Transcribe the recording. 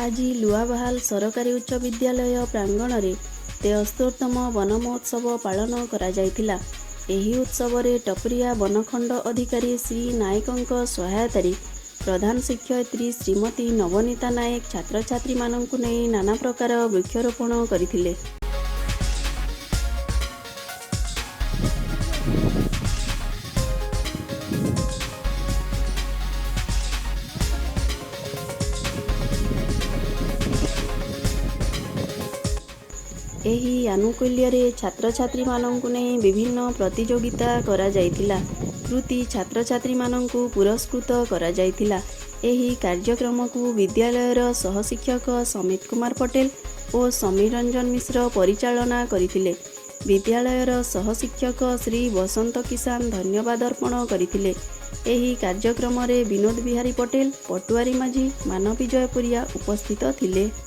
ଆଜି ଲୁଆବାହାଲ ସରକାରୀ ଉଚ୍ଚ ବିଦ୍ୟାଳୟ ପ୍ରାଙ୍ଗଣରେ 73ତମ ବନ ମହୋତ୍ସବ ପାଳନ କରାଯାଇଥିଲା। ଏହି ଉତ୍ସବରେ ଟପରିଆ ବନଖଣ୍ଡ ଅଧିକାରୀ ଶ୍ରୀ ନାୟକଙ୍କ ସହାୟତାରେ ପ୍ରଧାନ ଶିକ୍ଷୟିତ୍ରୀ ଶ୍ରୀମତୀ ନବନୀତା ନାୟକ ଛାତ୍ରଛାତ୍ରୀମାନଙ୍କୁ ନେଇ ନାନା ପ୍ରକାର ବୃକ୍ଷରୋପଣ କରିଥିଲେ। ଏହି ଆନୁକୂଲ୍ୟରେ ଛାତ୍ରଛାତ୍ରୀମାନଙ୍କୁ ନେଇ ବିଭିନ୍ନ ପ୍ରତିଯୋଗିତା କରାଯାଇଥିଲା। କୃତି ଛାତ୍ରଛାତ୍ରୀମାନଙ୍କୁ ପୁରସ୍କୃତ କରାଯାଇଥିଲା। ଏହି କାର୍ଯ୍ୟକ୍ରମକୁ ବିଦ୍ୟାଳୟର ସହଶିକ୍ଷକ ସମିତ କୁମାର ପଟେଲ ଓ ସମୀର ରଞ୍ଜନ ମିଶ୍ର ପରିଚାଳନା କରିଥିଲେ। ବିଦ୍ୟାଳୟର ସହଶିକ୍ଷକ ଶ୍ରୀ ବସନ୍ତ କିଷାନ ଧନ୍ୟବାଦ ଅର୍ପଣ କରିଥିଲେ। ଏହି କାର୍ଯ୍ୟକ୍ରମରେ ବିନୋଦ ବିହାରୀ ପଟେଲ, ପଟୁଆରୀ ମାଝୀ, ମାନବୀ ଜୟପୁରିଆ ଉପସ୍ଥିତ ଥିଲେ।